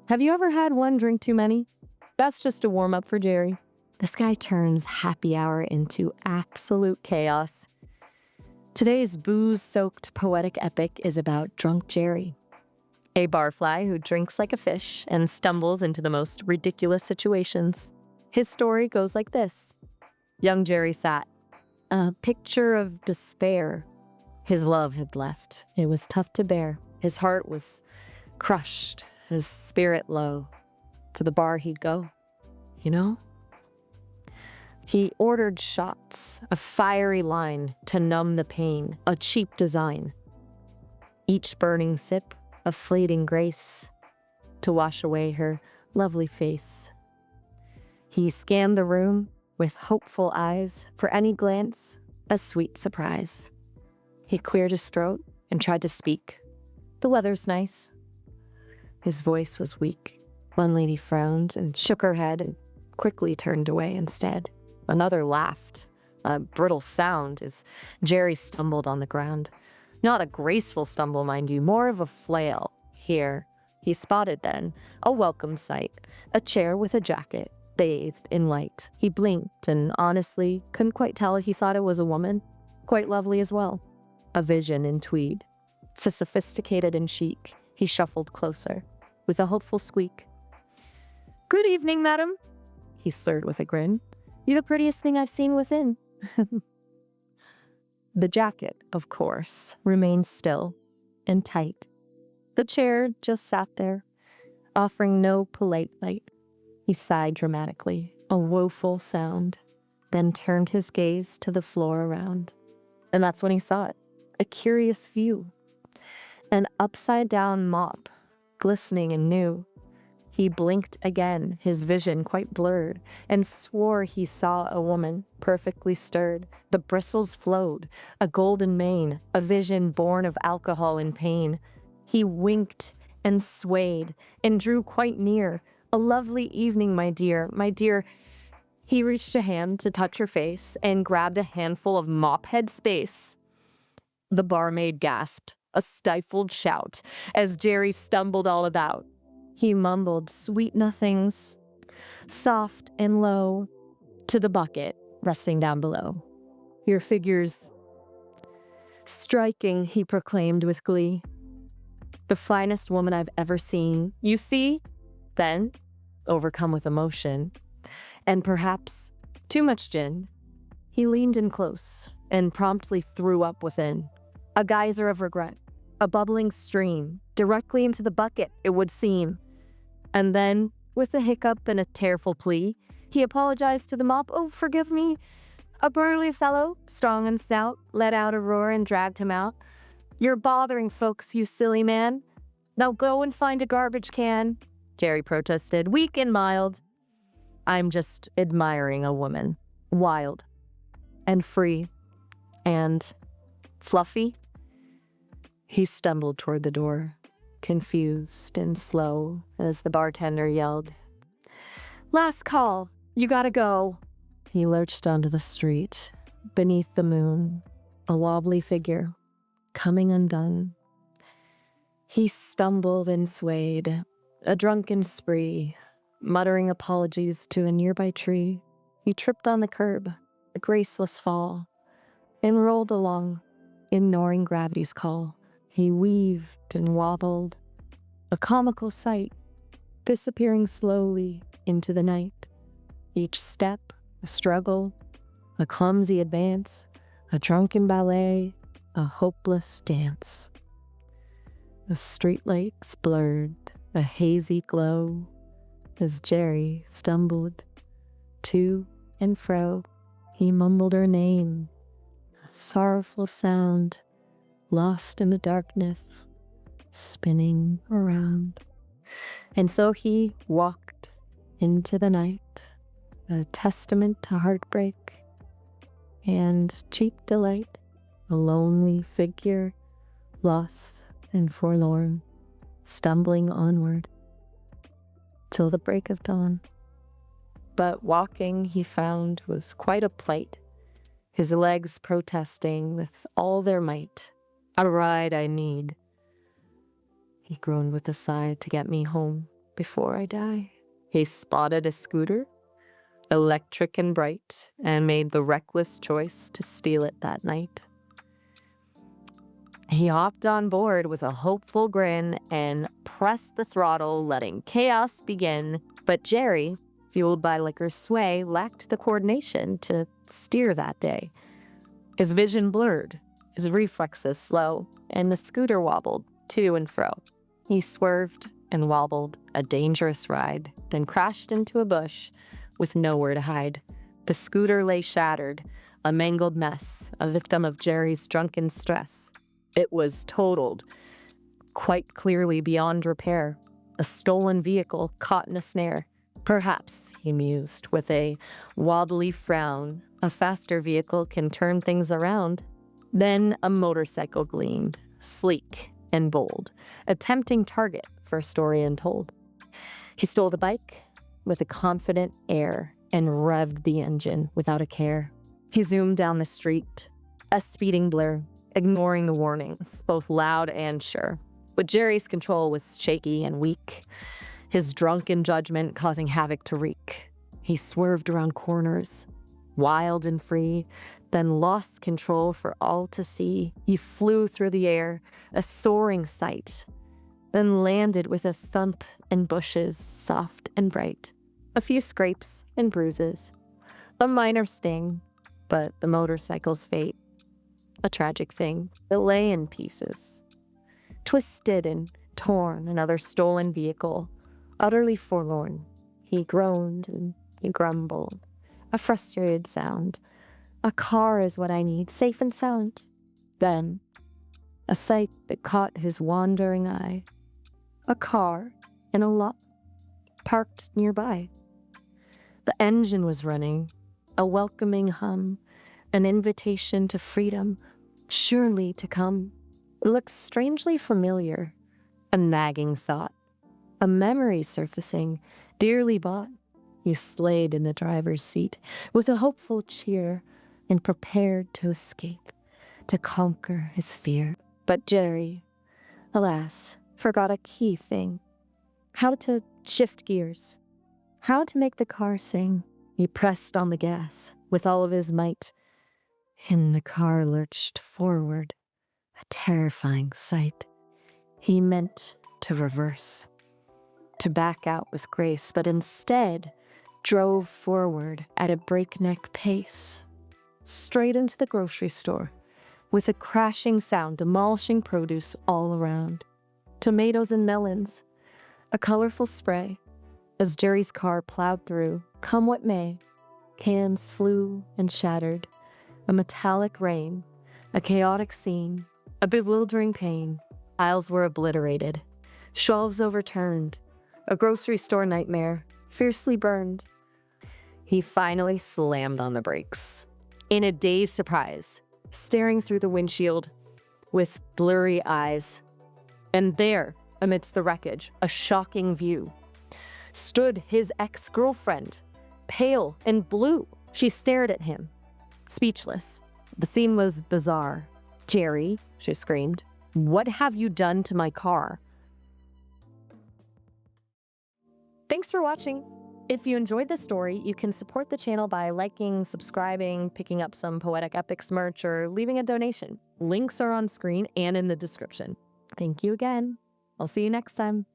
Have you ever had one drink too many? That's just a warm-up for Jerry. This guy turns happy hour into absolute chaos. Today's booze-soaked poetic epic is about drunk Jerry, a barfly who drinks like a fish and stumbles into the most ridiculous situations. His story goes like this. Young Jerry sat, a picture of despair. His love had left. It was tough to bear. His heart was crushed, his spirit low. To the bar he'd go, you know? He ordered shots, a fiery line to numb the pain, a cheap design. Each burning sip, a fleeting grace to wash away her lovely face. He scanned the room with hopeful eyes, for any glance, a sweet surprise. He cleared his throat and tried to speak. The weather's nice. His voice was weak. One lady frowned and shook her head and quickly turned away instead. Another laughed, a brittle sound as Jerry stumbled on the ground. Not a graceful stumble, mind you, more of a flail. Here, he spotted then, a welcome sight, a chair with a jacket, bathed in light. He blinked and honestly couldn't quite tell if he thought it was a woman. Quite lovely as well. A vision in tweed. So sophisticated and chic, he shuffled closer, with a hopeful squeak. "Good evening, madam," he slurred with a grin. "You're the prettiest thing I've seen within." The jacket, of course, remained still and tight. The chair just sat there, offering no polite light. He sighed dramatically, a woeful sound, then turned his gaze to the floor around. And that's when he saw it, a curious view. An upside-down mop, glistening and new. He blinked again, his vision quite blurred, and swore he saw a woman, perfectly stirred. The bristles flowed, a golden mane, a vision born of alcohol and pain. He winked and swayed and drew quite near. "A lovely evening, my dear, my dear." He reached a hand to touch her face and grabbed a handful of mop head space. The barmaid gasped, a stifled shout, as Jerry stumbled all about. He mumbled sweet nothings, soft and low, to the bucket resting down below. "Your figure's striking," he proclaimed with glee. "The finest woman I've ever seen. You see?" Then, overcome with emotion, and perhaps too much gin, he leaned in close and promptly threw up within. A geyser of regret, a bubbling stream, directly into the bucket, it would seem. And then, with a hiccup and a tearful plea, he apologized to the mop. "Oh, forgive me." A burly fellow, strong and stout, let out a roar and dragged him out. "You're bothering folks, you silly man. Now go and find a garbage can," Jerry protested, weak and mild. "I'm just admiring a woman. Wild. And free. And fluffy." He stumbled toward the door, confused and slow, as the bartender yelled, "Last call. You gotta go." He lurched onto the street, beneath the moon, a wobbly figure, coming undone. He stumbled and swayed, a drunken spree, muttering apologies to a nearby tree. He tripped on the curb, a graceless fall, and rolled along, ignoring gravity's call. He weaved and wobbled, a comical sight, disappearing slowly into the night. Each step, a struggle, a clumsy advance, a drunken ballet, a hopeless dance. The streetlights blurred, a hazy glow, as Jerry stumbled to and fro. He mumbled her name, a sorrowful sound, lost in the darkness, spinning around. And so he walked into the night, a testament to heartbreak and cheap delight, a lonely figure, lost and forlorn, stumbling onward till the break of dawn. But walking, he found, was quite a plight, his legs protesting with all their might. "A ride I need," he groaned with a sigh, "to get me home." before I die. He spotted a scooter, electric and bright, and made the reckless choice to steal it that night. He hopped on board with a hopeful grin and pressed the throttle, letting chaos begin. But Jerry, fueled by liquor's sway, lacked the coordination to steer that day. His vision blurred, his reflexes slow, and the scooter wobbled to and fro. He swerved and wobbled, a dangerous ride, then crashed into a bush with nowhere to hide. The scooter lay shattered, a mangled mess, a victim of Jerry's drunken stress. It was totaled, quite clearly beyond repair, a stolen vehicle caught in a snare. Perhaps, he mused, with a wobbly frown, a faster vehicle can turn things around. Then a motorcycle gleamed, sleek and bold, a tempting target for a story untold. He stole the bike with a confident air and revved the engine without a care. He zoomed down the street, a speeding blur, ignoring the warnings, both loud and sure. But Jerry's control was shaky and weak, his drunken judgment causing havoc to wreak. He swerved around corners, wild and free, then lost control for all to see. He flew through the air, a soaring sight, then landed with a thump in bushes, soft and bright. A few scrapes and bruises, a minor sting, but the motorcycle's fate, a tragic thing. It lay in pieces, twisted and torn, another stolen vehicle, utterly forlorn. He groaned and he grumbled, a frustrated sound. A car is what I need, safe and sound. Then, a sight that caught his wandering eye. A car in a lot, parked nearby. The engine was running, a welcoming hum, an invitation to freedom, surely to come. It looked strangely familiar, a nagging thought, a memory surfacing, dearly bought. He slayed in the driver's seat with a hopeful cheer and prepared to escape, to conquer his fear. But Jerry, alas, forgot a key thing: how to shift gears, how to make the car sing. He pressed on the gas with all of his might, and the car lurched forward, a terrifying sight. He meant to reverse, to back out with grace, but instead drove forward at a breakneck pace, straight into the grocery store, with a crashing sound, demolishing produce all around. Tomatoes and melons, a colorful spray, as Jerry's car plowed through, come what may. Cans flew and shattered, a metallic rain, a chaotic scene, a bewildering pain. Aisles were obliterated, shelves overturned, a grocery store nightmare, fiercely burned. He finally slammed on the brakes, in a dazed surprise, staring through the windshield with blurry eyes. And there, amidst the wreckage, a shocking view, stood his ex-girlfriend, pale and blue. She stared at him, speechless. The scene was bizarre. "Jerry," she screamed, "what have you done to my car?" Thanks for watching. If you enjoyed this story, you can support the channel by liking, subscribing, picking up some Poetic Epics merch, or leaving a donation. Links are on screen and in the description. Thank you again. I'll see you next time.